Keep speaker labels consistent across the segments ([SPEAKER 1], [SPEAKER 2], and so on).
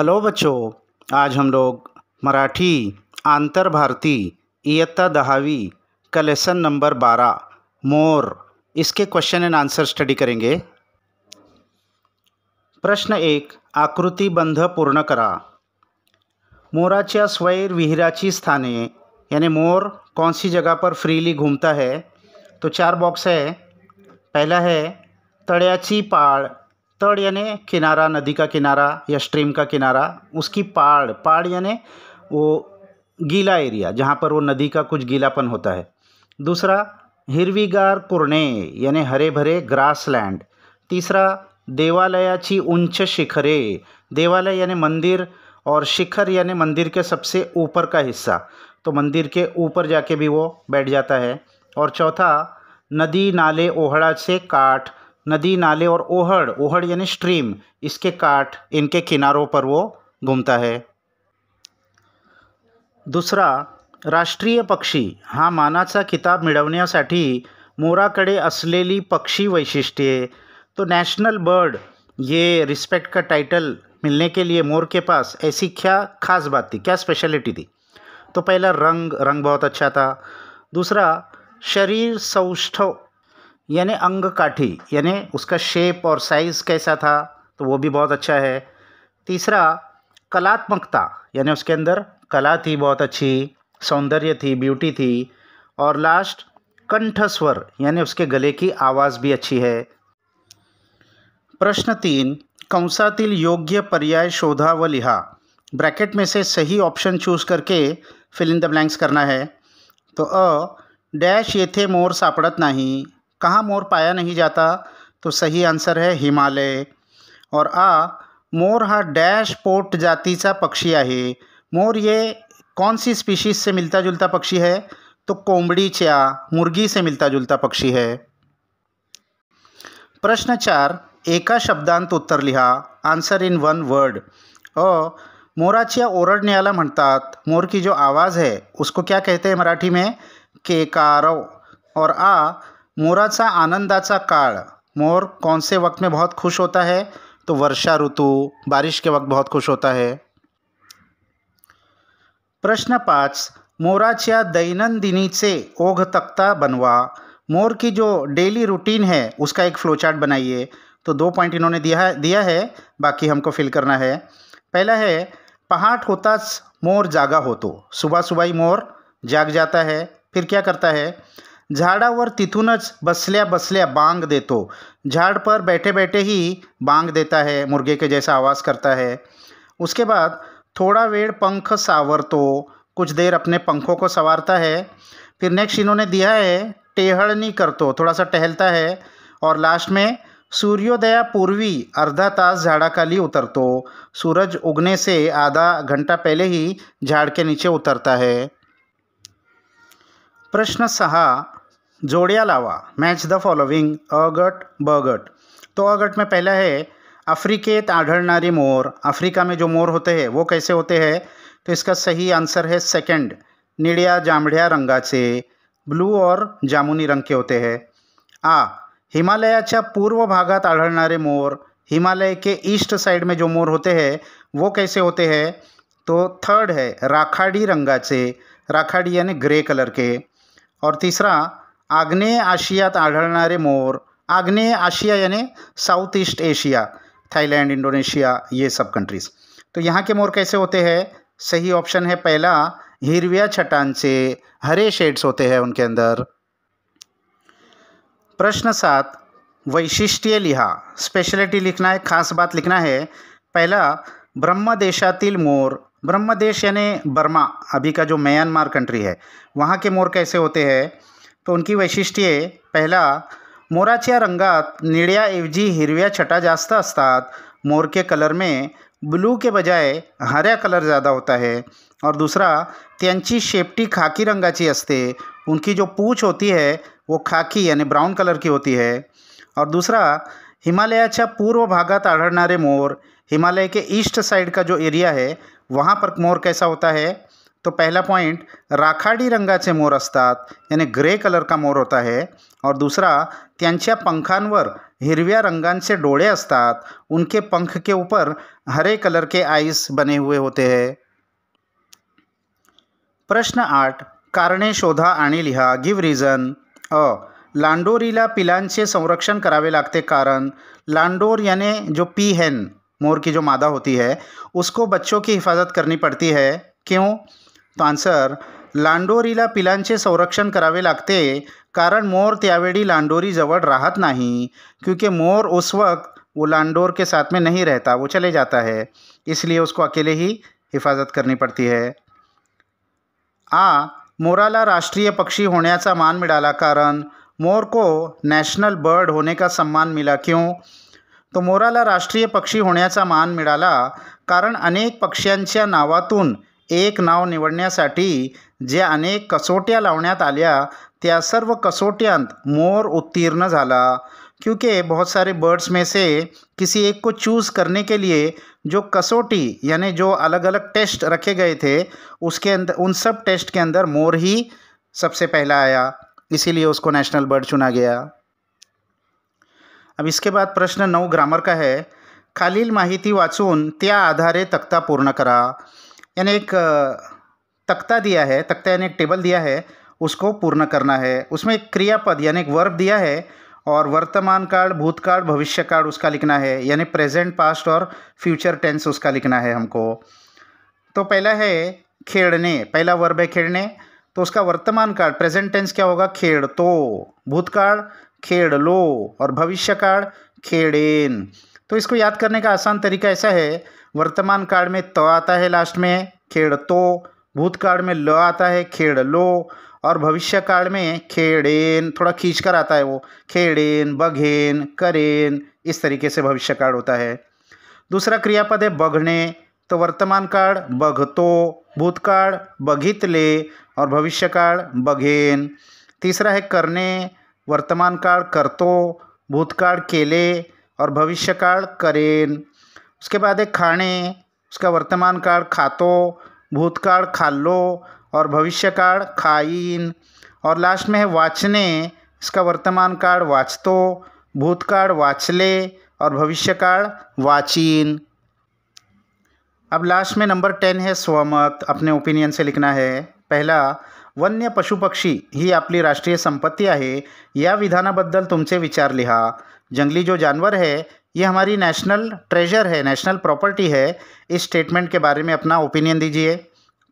[SPEAKER 1] Hello बच्चों, आज हम लोग मराठी आंतर भारती इयत्ता 10वीं का लेसन नंबर 12 मोर इसके क्वेश्चन एंड आंसर स्टडी करेंगे। प्रश्न 1, आकृतिबंध पूर्ण करा। मोराच्या स्वैर विहिराची स्थाने यानी मोर कौन सी जगह पर फ्रीली घूमता है। तो 4 बॉक्स है। पहला है तळ्याची पाळ। तड़ यानी किनारा, नदी का किनारा या स्ट्रीम का किनारा, उसकी पाड़। पाड़ यानी वो गीला एरिया जहाँ पर वो नदी का कुछ गीलापन होता है। दूसरा हिरवीगार कुरणे यानी हरे भरे ग्रास लैंड। तीसरा देवालयाची उंच शिखरे। देवालय यानी मंदिर और शिखर यानी मंदिर के सबसे ऊपर का हिस्सा, तो मंदिर के ऊपर जाके भी वो बैठ जाता है। और चौथा नदी नाले ओहड़ा से काट। नदी नाले और ओहड़, ओहड़ यानी स्ट्रीम, इसके काट, इनके किनारों पर वो घूमता है। दुसरा राष्ट्रीय पक्षी। हा मानाचा किताब मिळवण्यासाठी मोराकडे असलेली पक्षी वैशिष्ट्ये। तो नेशनल बर्ड, ये रिस्पेक्ट का टाइटल मिलने के लिए मोर के पास ऐसी क्या खास बात थी, क्या स्पेशलिटी थी। तो पहला रंग, रंग बहुत अच्छा था। दूसरा शरीर सौष्ठव यानी अंग काठी, यानी उसका शेप और साइज़ कैसा था, तो वो भी बहुत अच्छा है। तीसरा कलात्मकता यानी उसके अंदर कला थी बहुत अच्छी, सौंदर्य थी, ब्यूटी थी। और लास्ट कंठस्वर यानी उसके गले की आवाज़ भी अच्छी है। प्रश्न 3, कंसातील योग्य पर्याय शोधा व लिहा। ब्रैकेट में से सही ऑप्शन चूज करके फिल इन द ब्लैंक्स करना है। तो डैश येथे मोर सापडत नाही। कहाँ मोर पाया नहीं जाता, तो सही आंसर है हिमालय। और मोर हा डैश पोट जातीचा पक्षी आहे। मोर ये कौन सी स्पीशीज से मिलता जुलता पक्षी है, तो कोंबडीच्या, मुर्गी से मिलता जुलता पक्षी है। प्रश्न 4, एका शब्दांत उत्तर लिहा। Answer in 1 word. मोराच्या ओरडण्याला म्हणतात। मोर की जो आवाज़ है उसको क्या कहते हैं मराठी में, केकारव। और मोराचा आनंदाचा काळ। मोर कौन से वक्त में बहुत खुश होता है, तो वर्षा ऋतु, बारिश के वक्त बहुत खुश होता है। प्रश्न 5, मोराच्या दैनंदिनीचे ओघ तख्ता बनवा। मोर की जो डेली रूटीन है उसका एक फ्लोचार्ट बनाइए। तो 2 पॉइंट इन्होंने दिया है, बाकी हमको फिल करना है। पहला है पहाट होताच मोर जागा होतो। सुबह सुबह ही मोर जाग जाता है। फिर क्या करता है, झाडावर तिथूनच बसल्या बसल्या बांग देतो। झाड़ पर बैठे बैठे ही बांग देता है, मुर्गे के जैसा आवाज़ करता है। उसके बाद थोड़ा वेळ पंख सावरतो, कुछ देर अपने पंखों को संवारता है। फिर नेक्स्ट इन्होंने दिया है टेहळणी करतो, थोड़ा सा टहलता है। और लास्ट में सूर्योदयापूर्वी अर्धा तास झाडाखाली उतरतो। सूरज उगने से आधा घंटा पहले ही झाड़ के नीचे उतरता है। प्रश्न 6, जोड़िया लावा। मैच द फॉलोइंग अ गट ब गट। तो अ गट में पहला है अफ्रीकेत आढळणारे मोर। अफ्रीका में जो मोर होते हैं वो कैसे होते हैं, तो इसका सही आंसर है सेकंड, निळ्या जांभळ्या रंगाचे, ब्लू और जामुनी रंग के होते हैं। हिमालयाच्या पूर्व भागात आढळणारे मोर। हिमालय के ईस्ट साइड में जो मोर होते हैं वो कैसे होते हैं, तो थर्ड है राखाडी रंगाचे, राखाडी यानी ग्रे कलर के। और तीसरा आग्नेय आशियात आढळणारे मोर। आग्नेय आशिया यानी south east Asia, Thailand, Indonesia, ये सब कंट्रीज़। तो यहाँ के मोर कैसे होते हैं, सही ऑप्शन है पहला, हिरव्या छटांचे, हरे शेड्स होते हैं उनके अंदर। प्रश्न 7, वैशिष्ट्य लिहा। स्पेशलिटी लिखना है, खास बात लिखना है। पहला ब्रह्मदेशातील मोर। ब्रह्मदेश यानी बर्मा, अभी का जो म्यांमार कंट्री है, वहाँ के मोर कैसे होते हैं, तो उनकी वैशिष्ट्ये, पहला मोराच्या रंगात निळ्याऐवजी हिरव्या छटा जास्त असतात। मोर के कलर में ब्लू के बजाय हरा कलर ज़्यादा होता है। और दूसरा त्यांची शेपटी खाकी रंगाची असते। उनकी जो पूँछ होती है वो खाकी यानी ब्राउन कलर की होती है। और दूसरा हिमालयाच्या पूर्व भागात आढळणारे मोर। हिमालय के ईस्ट साइड का जो एरिया है वहाँ पर मोर कैसा होता है, तो पहला पॉइंट राखाडी रंगाचे मोर असतात, यानी ग्रे कलर का मोर होता है। और दूसरा त्यांच्या पंखांवर हिरव्या रंगांचे डोळे असतात, उनके पंख के ऊपर हरे कलर के आईज बने हुए होते हैं। प्रश्न 8, कारणे शोधा आणि लिहा, गिव रिझन। लांडोरीला पिलांचे संरक्षण करावे लागते कारण लांडोर यानी जो पी हैन, मोर की जो मादा होती है, उसको बच्चों की हिफाजत करनी पड़ती है। क्यों? तो आंसर, लांडोरीला पिलांचे संरक्षण करावे लागते कारण मोर त्यावेळी लांडोरीजवळ राहत नाही, क्योंकि मोर उस वक्त वो लांडोर के साथ में नहीं रहता, वो चले जाता है, इसलिए उसको अकेले ही हिफाजत करनी पड़ती है। मोराला राष्ट्रीय पक्षी होण्याचा मान मिळाला कारण मोर को नॅशनल बर्ड होने का सम्मान मिला। क्यों? तो मोराला राष्ट्रीय पक्षी होण्याचा मान मिळाला कारण अनेक पक्ष्यांच्या नावातून एक नाव निवडण्यासाठी ज्या अनेक कसोट्या लावण्यात आल्या त्या सर्व कसोट्यांत मोर उत्तीर्ण झाला, क्योंकि बहुत सारे बर्ड्स में से किसी एक को चूज़ करने के लिए जो कसोटी यानी जो अलग अलग टेस्ट रखे गए थे, उसके अंदर उन सब टेस्ट के अंदर मोर ही सबसे पहला आया, इसीलिए उसको नेशनल बर्ड चुना गया। अब इसके बाद प्रश्न 9 ग्रामर का है। खालील माहिती वाचून त्या आधारे तख्ता पूर्ण करा। यानी एक तख्ता दिया है, तख्ता यानी एक टेबल दिया है, उसको पूर्ण करना है। उसमें एक क्रियापद यानी एक वर्ब दिया है और वर्तमान काल, भूतकाल, भविष्य काल उसका लिखना है, यानी प्रेजेंट, पास्ट और फ्यूचर टेंस उसका लिखना है हमको। तो पहला है खेड़ने, पहला वर्ब है खेड़ने, तो उसका वर्तमान काल प्रेजेंट टेंस क्या होगा? खेड़तो। भूतकाल खेड़ लो और भविष्य काल खेड़ेन। तो इसको याद करने का आसान तरीका ऐसा है, वर्तमान काल में त आता है लास्ट में, खेड़तो। भूतकाल में ल आता है, खेड़ लो। और भविष्य काल में खेड़ेन, थोड़ा खींच कर आता है वो, खेड़ेन, बघेन, करेन, इस तरीके से भविष्य काल होता है। दूसरा क्रियापद है बघने, तो वर्तमान काल बघतो, भूतकाल बघितले और भविष्य काल बघेन। तीसरा है करने, वर्तमान काल करतो, भूतकाल केले और भविष्य काल करेन। उसके बाद है खाणे, उसका वर्तमान काल खातो, भूतकाल खाल्लो और भविष्य काल खाईन। और लास्ट में है वाचने, इसका वर्तमान काल वाचतो, भूतकाल वाचले और भविष्य काल वाचीन। अब लास्ट में नंबर 10 है स्वमत, अपने ओपिनियन से लिखना है। पहला, वन्य पशु पक्षी ही आपली राष्ट्रीय संपत्ती आहे, या विधानाबद्दल तुमचे विचार लिहा। जंगली जो जानवर है ये हमारी नेशनल ट्रेजर है, नेशनल प्रॉपर्टी है, इस स्टेटमेंट के बारे में अपना ओपिनियन दीजिए।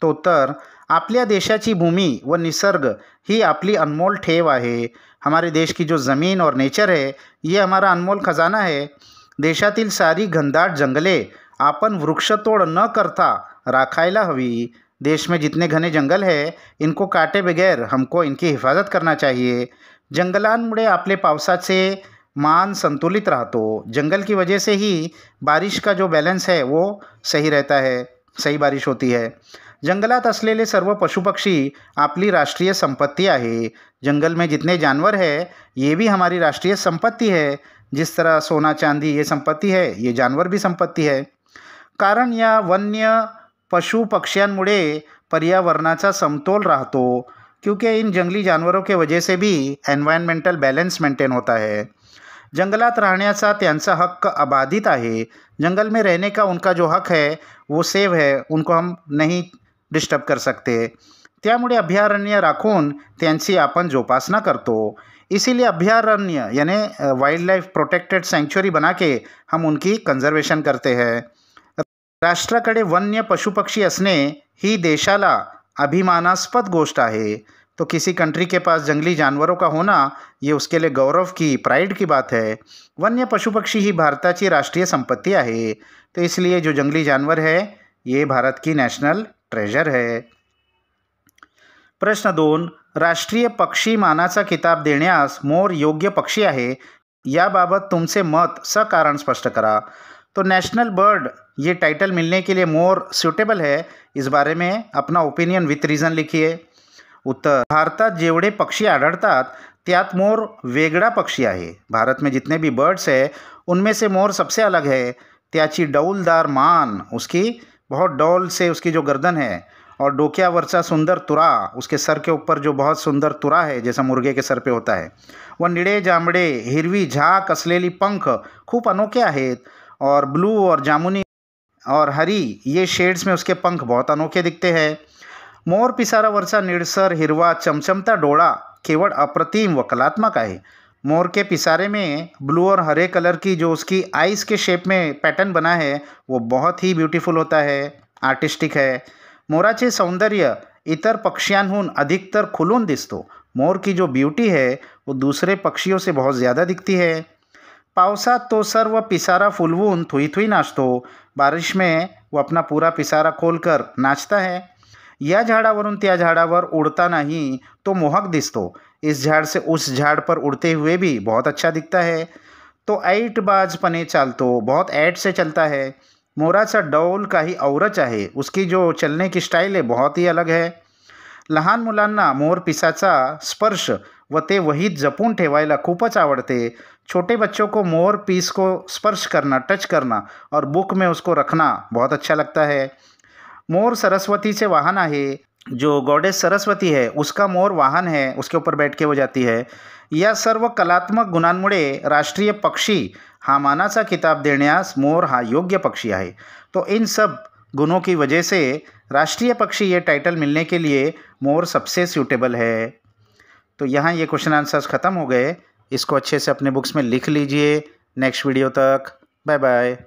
[SPEAKER 1] तो उत्तर, आपल्या देशाची भूमी व निसर्ग ही आपली अनमोल ठेव आहे। हमारे देश की जो ज़मीन और नेचर है ये हमारा अनमोल खजाना है। देशातील सारी घनदाट जंगले आपण वृक्षतोड न करता राखायला हवी। देश में जितने घने जंगल है इनको काटे बगैर हमको इनकी हिफाजत करना चाहिए। जंगलांमुळे आपले पावसाचे मान संतुलित राहतो। जंगल की वजह से ही बारिश का जो बैलेंस है वो सही रहता है, सही बारिश होती है। जंगलात असलेले सर्व पशुपक्षी आपली राष्ट्रीय संपत्ती आहे। जंगल में जितने जानवर है ये भी हमारी राष्ट्रीय संपत्ती है। जिस तरह सोना चांदी ये संपत्ती है, ये जानवर भी संपत्ती है। कारण या वन्य पशु पक्ष्यांमुळे पर्यावरणाचा समतोल राहतो, क्योंकि इन जंगली जानवरों के वजह से भी एनवायरमेंटल बैलेंस मेंटेन होता है। जंगलात राहण्याचा त्यांचा हक्क अबाधित आहे। जंगल में रहने का उनका जो हक है वो सेव है, उनको हम नहीं डिस्टर्ब कर सकते। त्यामुळे अभयारण्य राखून त्यांची आपण जोपासना करतो। इसीलिए अभयारण्य यानी वाइल्ड लाइफ प्रोटेक्टेड सेंचुरी बना के हम उनकी कंजर्वेशन करते हैं। राष्ट्राकडे वन्य पशुपक्षी असणे ही देशाला अभिमानास्पद गोष्ट आहे। तो किसी कंट्री के पास जंगली जानवरों का होना ये उसके लिए गौरव की, प्राइड की बात है। वन्य पशु पक्षी ही भारताची राष्ट्रीय संपत्ति आहे, तो इसलिए जो जंगली जानवर है ये भारत की नेशनल ट्रेजर है। प्रश्न 2, राष्ट्रीय पक्षी मानाचा किताब देण्यास मोर योग्य पक्षी आहे, याबाबत तुमचे मत सकारण स्पष्ट करा। तो नेशनल बर्ड ये टाइटल मिलने के लिए मोर सूटेबल है, इस बारे में अपना ओपिनियन विथ रीज़न लिखिए। उत्तर, भारतात जेवढे पक्षी आढळतात त्यात मोर वेगळा पक्षी आहे। भारत में जितने भी बर्ड्स है उनमें से मोर सबसे अलग है। त्याची डौलदार मान, उसकी बहुत डौल से उसकी जो गर्दन है, और डोक्यावरचा सुंदर तुरा, उसके सर के ऊपर जो बहुत सुंदर तुरा है जैसा मुर्गे के सर पे होता है, व निळे जांभळे हिरवी झाक असलेली पंख खूप अनोखे आहेत, और ब्लू और जामुनी और हरी ये शेड्स में उसके पंख बहुत अनोखे दिखते हैं। मोर पिसारावरचा निळसर हिरवा चमचमता डोळा केवळ अप्रतिम व कलात्मक आहे। मोर के पिसारे में ब्लू और हरे कलर की जो उसकी आइस के शेप में पैटर्न बना है वो बहुत ही ब्यूटीफुल होता है, आर्टिस्टिक है। मोराचे सौंदर्य इतर पक्ष्यांहून अधिकतर खुलून दिसतो। मोर की जो ब्यूटी है वो दूसरे पक्षियों से बहुत ज़्यादा दिखती है। पावसात तो सर्व पिसारा फुलवून थुई थुई नाचतो। बारिश में वो अपना पूरा पिसारा खोलकर नाचता है। या झाडावरून त्या झाडावर उड़तानाही तो मोहक दिसतो। इस झाड़ से उस झाड़ पर उड़ते हुए भी बहुत अच्छा दिखता है। तो ऐटबाजपणे चालतो, बहुत ऐट से चलता है। मोराचा डौल काही औरच आहे, उसकी जो चलने की स्टाईल आहे बहुत ही अलग है। लहान मुलांना मोर पिसाचा स्पर्श व ते वहीत जपून ठेवायला खूपच आवडते। छोटे बच्चों को मोर पीस को स्पर्श करना, टच करना और बुक में उसको रखना बहुत अच्छा लगता है। मोर सरस्वतीचे वाहन आहे। जो गॉडेस सरस्वती है उसका मोर वाहन है, उसके ऊपर बैठ के वो जाती है। या सर्व कलात्मक गुणांमुळे राष्ट्रीय पक्षी हा मानाचा किताब देण्यास मोर हा योग्य पक्षी आहे। तो इन सब गुणों की वजह से राष्ट्रीय पक्षी ये टाइटल मिलने के लिए मोर सबसे सूटेबल है। तो यहाँ ये क्वेश्चन आंसर्स ख़त्म हो गए। इसको अच्छे से अपने बुक्स में लिख लीजिए। नेक्स्ट वीडियो तक बाय बाय।